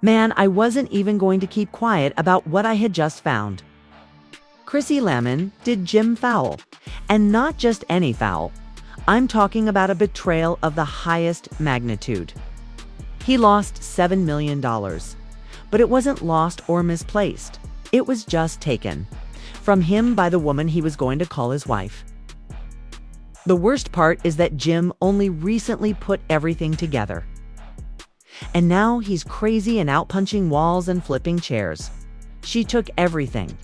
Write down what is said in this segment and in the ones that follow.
Man, I wasn't even going to keep quiet about what I had just found. Chrissy Lampkin did Jim foul. And not just any foul. I'm talking about a betrayal of the highest magnitude. He lost $7 million. But it wasn't lost or misplaced. It was just taken from him by the woman he was going to call his wife. The worst part is that Jim only recently put everything together. And now he's crazy and out punching walls and flipping chairs. She took everything,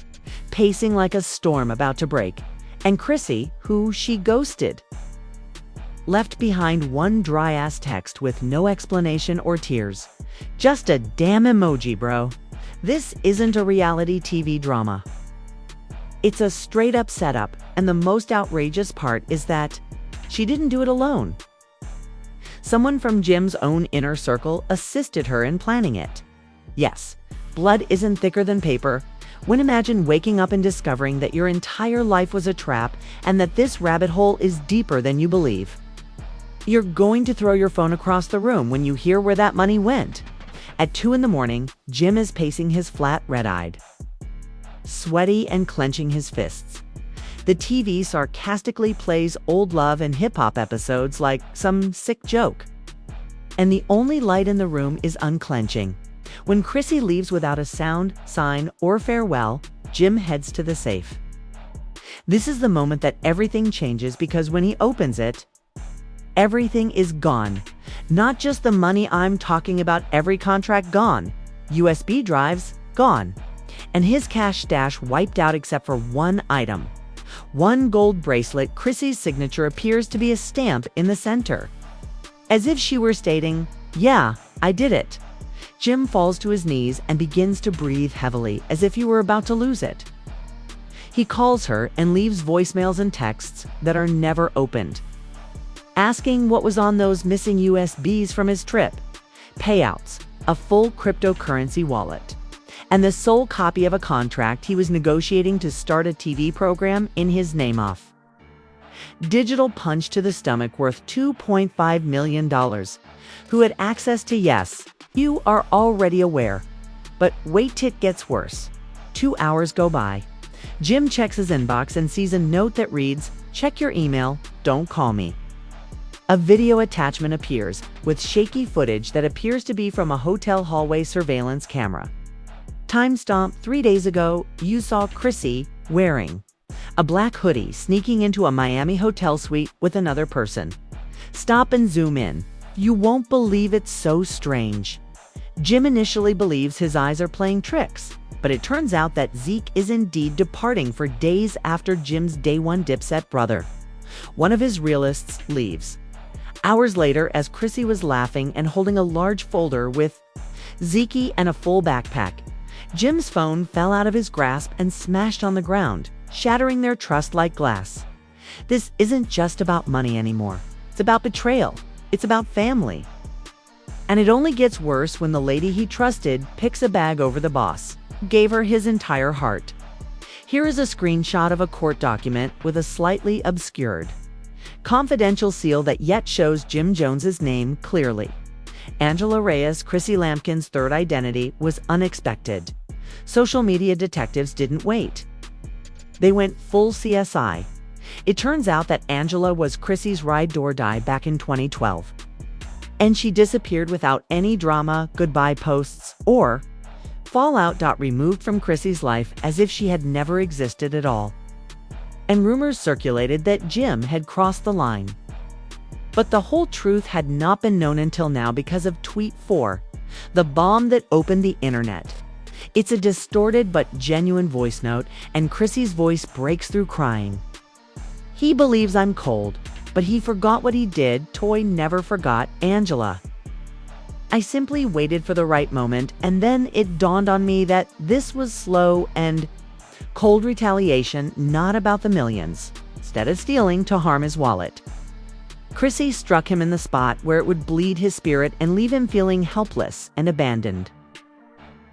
pacing like a storm about to break, and Chrissy, who she ghosted, left behind one dry-ass text with no explanation or tears. Just a damn emoji, bro. This isn't a reality TV drama. It's a straight-up setup, and the most outrageous part is that she didn't do it alone. Someone from Jim's own inner circle assisted her in planning it. Yes, blood isn't thicker than paper. When imagine waking up and discovering that your entire life was a trap and that this rabbit hole is deeper than you believe. You're going to throw your phone across the room when you hear where that money went. At 2 a.m, Jim is pacing his flat, red-eyed, sweaty and clenching his fists. The TV sarcastically plays old love and hip-hop episodes like some sick joke. And the only light in the room is unclenching. When Chrissy leaves without a sound, sign, or farewell, Jim heads to the safe. This is the moment that everything changes because when he opens it, everything is gone. Not just the money, I'm talking about every contract gone. USB drives gone. And his cash stash wiped out except for one item. One gold bracelet, Chrissy's signature appears to be a stamp in the center. As if she were stating, "Yeah, I did it." Jim falls to his knees and begins to breathe heavily, as if he were about to lose it. He calls her and leaves voicemails and texts that are never opened, asking what was on those missing USBs from his trip, payouts, a full cryptocurrency wallet, and the sole copy of a contract he was negotiating to start a TV program in his name off. Digital punch to the stomach worth $2.5 million. Who had access to yes, you are already aware. But wait till it gets worse. 2 hours go by. Jim checks his inbox and sees a note that reads, "Check your email, don't call me." A video attachment appears with shaky footage that appears to be from a hotel hallway surveillance camera. Timestamp: 3 days ago, you saw Chrissy wearing a black hoodie sneaking into a Miami hotel suite with another person. Stop and zoom in. You won't believe it's so strange. Jim initially believes his eyes are playing tricks, but it turns out that Zeke is indeed departing for days after Jim's day one Dipset brother, one of his realists, leaves. Hours later, as Chrissy was laughing and holding a large folder with Zeke and a full backpack, Jim's phone fell out of his grasp and smashed on the ground, shattering their trust like glass. This isn't just about money anymore. It's about betrayal. It's about family. And it only gets worse when the lady he trusted picks a bag over the boss, gave her his entire heart. Here is a screenshot of a court document with a slightly obscured, confidential seal that yet shows Jim Jones's name clearly. Angela Reyes, Chrissy Lampkin's third identity, was unexpected. Social media detectives didn't wait. They went full CSI. It turns out that Angela was Chrissy's ride or die back in 2012. And she disappeared without any drama, goodbye posts, or fallout. Removed from Chrissy's life as if she had never existed at all. And rumors circulated that Jim had crossed the line. But the whole truth had not been known until now because of Tweet 4, the bomb that opened the internet. It's a distorted but genuine voice note, and Chrissy's voice breaks through crying. "He believes I'm cold, but he forgot what he did. Toy never forgot, Angela. I simply waited for the right moment, and then it dawned on me that this was slow and cold retaliation, not about the millions. Instead of stealing to harm his wallet. Chrissy struck him in the spot where it would bleed his spirit and leave him feeling helpless and abandoned."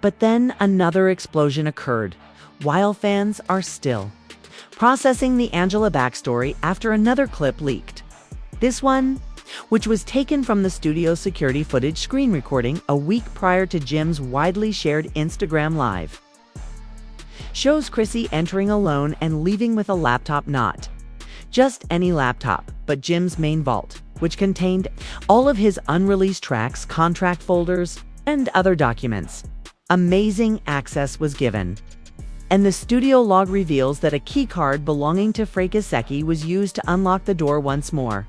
But then another explosion occurred, while fans are still processing the Angela backstory after another clip leaked. This one which was taken from the studio security footage screen recording a week prior to Jim's widely shared Instagram Live. Shows Chrissy entering alone and leaving with a laptop, not just any laptop, but Jim's main vault, which contained all of his unreleased tracks, contract folders, and other documents. Amazing access was given. And the studio log reveals that a keycard belonging to Kiseki was used to unlock the door once more.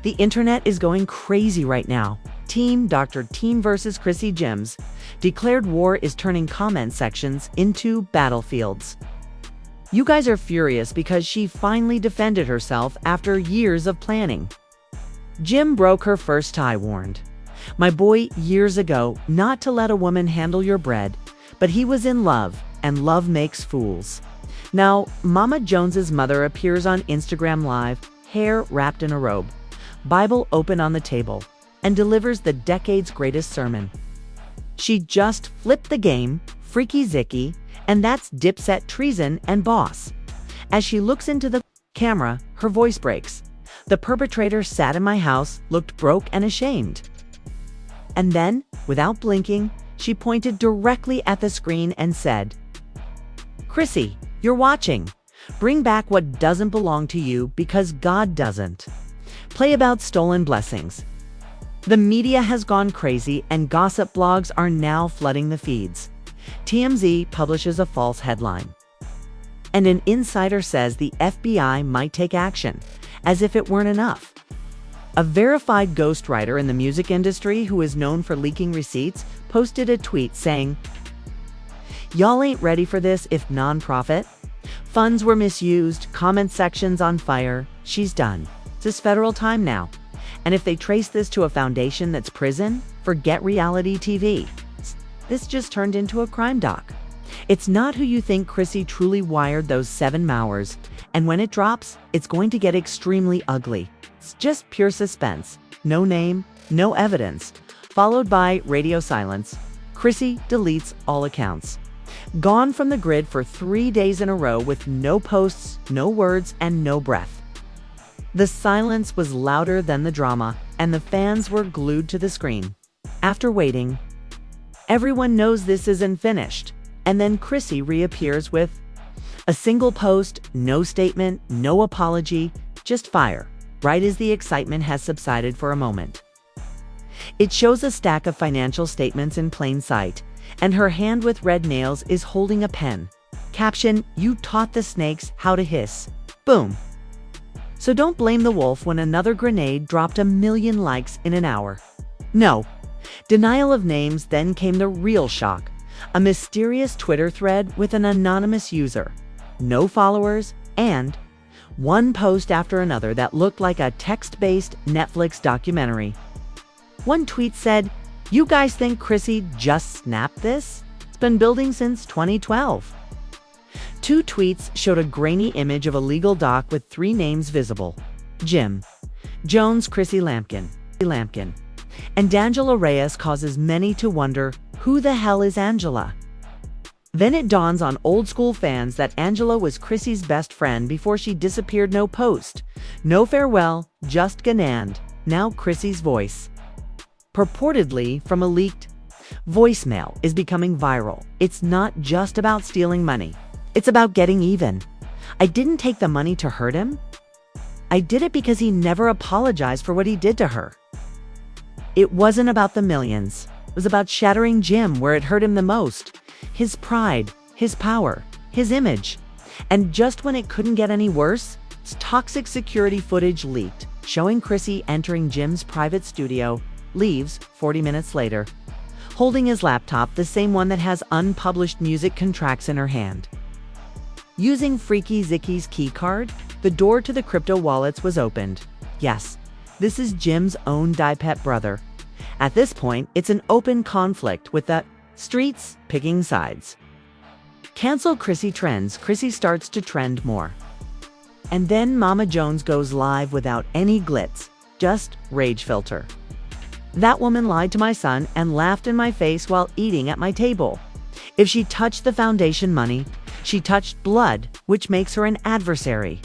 The internet is going crazy right now. Team versus Chrissy Gyms. Declared war is turning comment sections into battlefields. You guys are furious because she finally defended herself after years of planning. Jim broke her first tie, warned my boy years ago not to let a woman handle your bread, but he was in love, and love makes fools. Now, Mama Jones's mother appears on Instagram Live, hair wrapped in a robe, Bible open on the table, and delivers the decade's greatest sermon. She just flipped the game, freaky zicky, and that's Dipset treason and boss. As she looks into the camera, her voice breaks. The perpetrator sat in my house, looked broke and ashamed. And then, without blinking, she pointed directly at the screen and said, "Chrissy, you're watching. Bring back what doesn't belong to you because God doesn't." Play about stolen blessings. The media has gone crazy and gossip blogs are now flooding the feeds. TMZ publishes a false headline. And an insider says the FBI might take action, as if it weren't enough. A verified ghostwriter in the music industry who is known for leaking receipts posted a tweet saying, "Y'all ain't ready for this if nonprofit. Funds were misused, comment sections on fire. She's done. This is federal time now. And if they trace this to a foundation that's prison, forget reality TV. This just turned into a crime doc. It's not who you think Chrissy truly wired those 7 Mowers, and when it drops, it's going to get extremely ugly. It's just pure suspense. No name, no evidence. Followed by radio silence. Chrissy deletes all accounts. Gone from the grid for 3 days in a row with no posts, no words, and no breath. The silence was louder than the drama, and the fans were glued to the screen. After waiting, everyone knows this isn't finished, and then Chrissy reappears with a single post, no statement, no apology, just fire, right as the excitement has subsided for a moment. It shows a stack of financial statements in plain sight, and her hand with red nails is holding a pen. Caption, "You taught the snakes how to hiss." Boom. So don't blame the wolf when another grenade dropped 1 million likes in an hour. No. Denial of names, then came the real shock. A mysterious Twitter thread with an anonymous user, no followers, and one post after another that looked like a text-based Netflix documentary. One tweet said, "You guys think Chrissy just snapped this? It's been building since 2012. 2 tweets showed a grainy image of a legal doc with 3 names visible: Jim, Jones, Chrissy Lampkin, and Angela Reyes causes many to wonder, who the hell is Angela? Then it dawns on old school fans that Angela was Chrissy's best friend before she disappeared. No post, no farewell, just Ganand, now Chrissy's voice. Purportedly from a leaked voicemail is becoming viral. It's not just about stealing money. It's about getting even. I didn't take the money to hurt him. I did it because he never apologized for what he did to her. It wasn't about the millions. It was about shattering Jim where it hurt him the most. His pride, his power, his image. And just when it couldn't get any worse, toxic security footage leaked, showing Chrissy entering Jim's private studio, leaves 40 minutes later, holding his laptop, the same one that has unpublished music contracts in her hand. Using Freaky Zicky's keycard, the door to the crypto wallets was opened. Yes, this is Jim's own die-pet brother. At this point, it's an open conflict with the streets picking sides. Cancel Chrissy trends. Chrissy starts to trend more. And then Mama Jones goes live without any glitz, just rage filter. That woman lied to my son and laughed in my face while eating at my table. If she touched the foundation money, she touched blood, which makes her an adversary.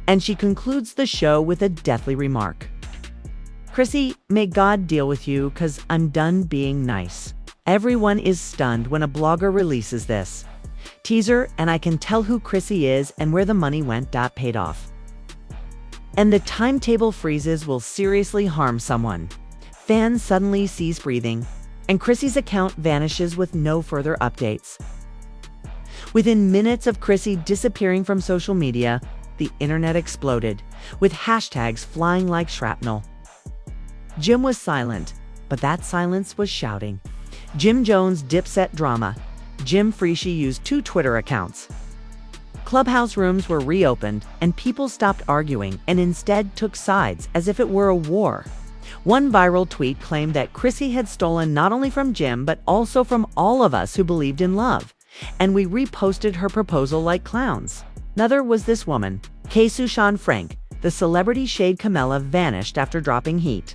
And she concludes the show with a deathly remark. Chrissy, may God deal with you, 'cause I'm done being nice. Everyone is stunned when a blogger releases this teaser, and I can tell who Chrissy is and where the money went. Paid off. And the timetable freezes will seriously harm someone. Fans suddenly cease breathing, and Chrissy's account vanishes with no further updates. Within minutes of Chrissy disappearing from social media, the internet exploded, with hashtags flying like shrapnel. Jim was silent, but that silence was shouting. Jim Jones Dipset drama. Jim Freeshi used 2 Twitter accounts. Clubhouse rooms were reopened, and people stopped arguing and instead took sides as if it were a war. One viral tweet claimed that Chrissy had stolen not only from Jim but also from all of us who believed in love, and we reposted her proposal like clowns. Another was this woman, K. Sushan Frank. The celebrity shade Camilla vanished after dropping heat.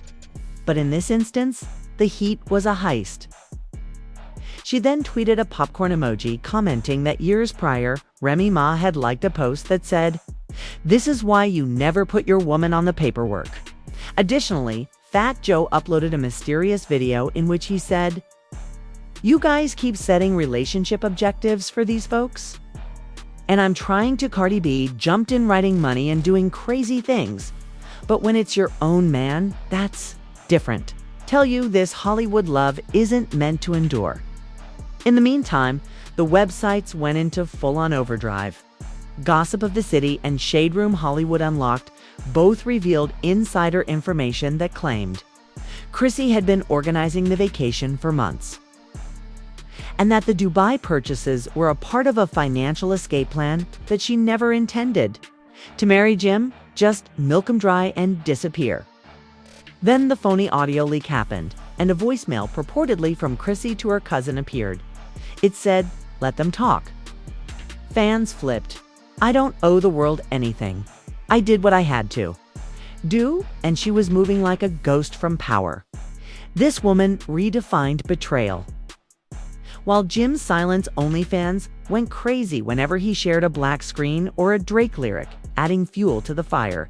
But in this instance, the heat was a heist. She then tweeted a popcorn emoji commenting that years prior, Remy Ma had liked a post that said, "This is why you never put your woman on the paperwork." Additionally, Fat Joe uploaded a mysterious video in which he said, "You guys keep setting relationship objectives for these folks? And I'm trying to." Cardi B jumped in writing money and doing crazy things. But when it's your own man, that's different. Tell you this Hollywood love isn't meant to endure. In the meantime, the websites went into full-on overdrive. Gossip of the City and Shade Room Hollywood Unlocked both revealed insider information that claimed Chrissy had been organizing the vacation for months, and that the Dubai purchases were a part of a financial escape plan that she never intended. To marry Jim, just milk him dry and disappear. Then the phony audio leak happened, and a voicemail purportedly from Chrissy to her cousin appeared. It said, "Let them talk." Fans flipped. "I don't owe the world anything. I did what I had to do," and she was moving like a ghost from Power. This woman redefined betrayal. While Jim's silence OnlyFans went crazy whenever he shared a black screen or a Drake lyric, adding fuel to the fire.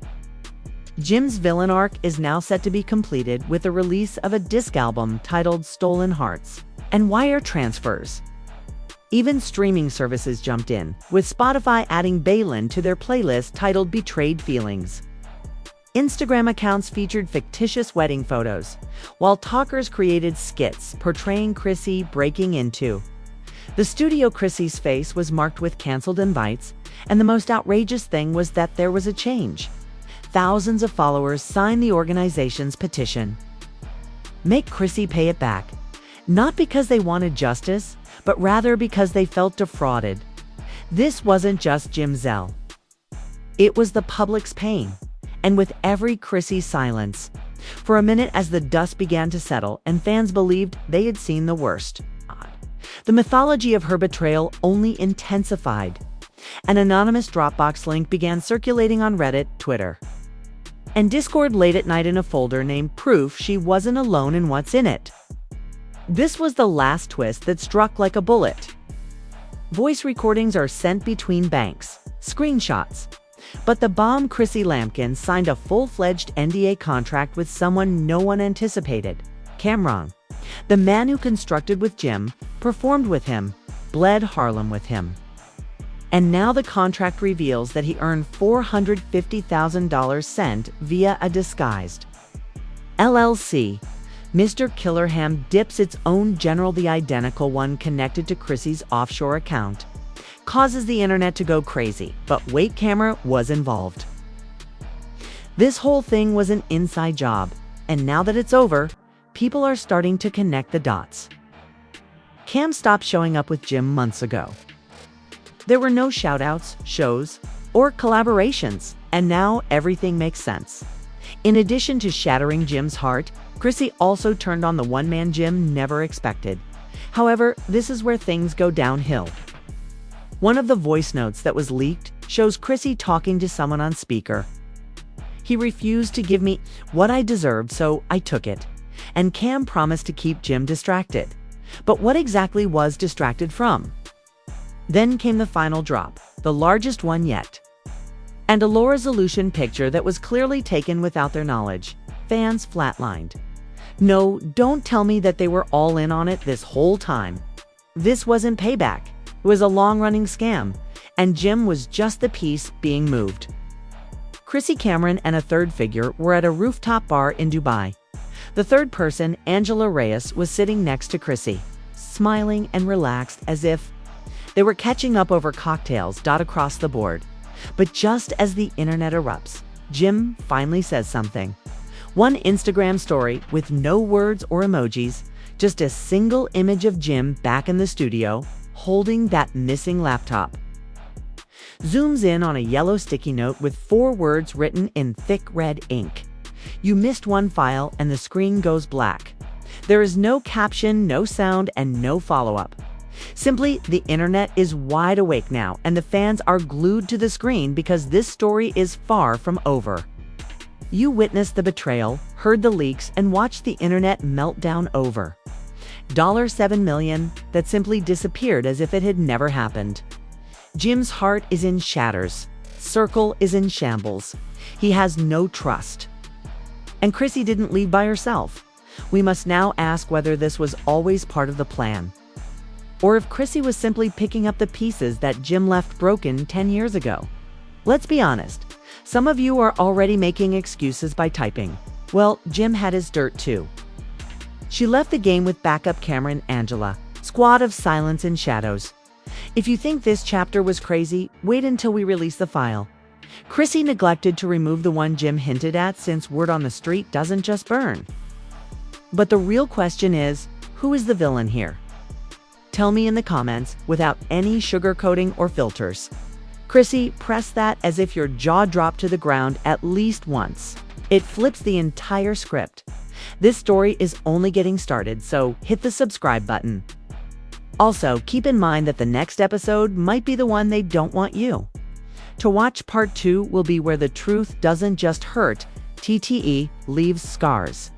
Jim's villain arc is now set to be completed with the release of a disc album titled Stolen Hearts and wire transfers. Even streaming services jumped in, with Spotify adding Balin to their playlist titled Betrayed Feelings. Instagram accounts featured fictitious wedding photos, while talkers created skits portraying Chrissy breaking into. The studio Chrissy's face was marked with canceled invites, and the most outrageous thing was that there was a change. Thousands of followers signed the organization's petition. Make Chrissy pay it back, not because they wanted justice, but rather because they felt defrauded. This wasn't just Jim Zell. It was the public's pain. And with every Chrissy silence, for a minute as the dust began to settle and fans believed they had seen the worst, the mythology of her betrayal only intensified. An anonymous Dropbox link began circulating on Reddit, Twitter, and Discord late at night in a folder named Proof She Wasn't Alone in What's in It. This was the last twist that struck like a bullet. Voice recordings are sent between banks, screenshots. But the bomb Chrissy Lampkin signed a full-fledged NDA contract with someone no one anticipated, Cam'ron. The man who constructed with Jim, performed with him, bled Harlem with him. And now the contract reveals that he earned $450,000 sent via a disguised LLC. Mr. Killerham dips its own general, the identical one connected to Chrissy's offshore account, causes the internet to go crazy, but wait, camera was involved. This whole thing was an inside job, and now that it's over, people are starting to connect the dots. Cam stopped showing up with Jim months ago. There were no shoutouts, shows, or collaborations, and now everything makes sense. In addition to shattering Jim's heart, Chrissy also turned on the one-man Jim never expected. However, this is where things go downhill. One of the voice notes that was leaked shows Chrissy talking to someone on speaker. "He refused to give me what I deserved, so I took it." And Cam promised to keep Jim distracted. But what exactly was distracted from? Then came the final drop, the largest one yet, and a low-resolution picture that was clearly taken without their knowledge. fans flatlined. No, don't tell me that they were all in on it this whole time. This wasn't payback. It was a long-running scam, and Jim was just the piece being moved. Chrissy Cameron and a third figure were at a rooftop bar in Dubai. The third person, Angela Reyes, was sitting next to Chrissy, smiling and relaxed as if they were catching up over cocktails across the board. But just as the internet erupts, Jim finally says something. One Instagram story with no words or emojis, just a single image of Jim back in the studio, holding that missing laptop. Zooms in on a yellow sticky note with 4 words written in thick red ink. You missed one file and the screen goes black. There is no caption, no sound, and no follow-up. Simply, the internet is wide awake now, and the fans are glued to the screen because this story is far from over. You witnessed the betrayal, heard the leaks, and watched the internet melt down over $7 million that simply disappeared as if it had never happened. Jim's heart is in shatters. Circle is in shambles. He has no trust. And Chrissy didn't leave by herself. We must now ask whether this was always part of the plan, or if Chrissy was simply picking up the pieces that Jim left broken 10 years ago. Let's be honest. Some of you are already making excuses by typing, well, Jim had his dirt too. She left the game with backup camera and Angela, squad of silence and shadows. If you think this chapter was crazy, wait until we release the file. Chrissy neglected to remove the one Jim hinted at since word on the street doesn't just burn. But the real question is, who is the villain here? Tell me in the comments without any sugarcoating or filters. Chrissy, press that as if your jaw dropped to the ground at least once. It flips the entire script. This story is only getting started, so hit the subscribe button. Also, keep in mind that the next episode might be the one they don't want you. To watch part 2 will be where the truth doesn't just hurt, TTE leaves scars.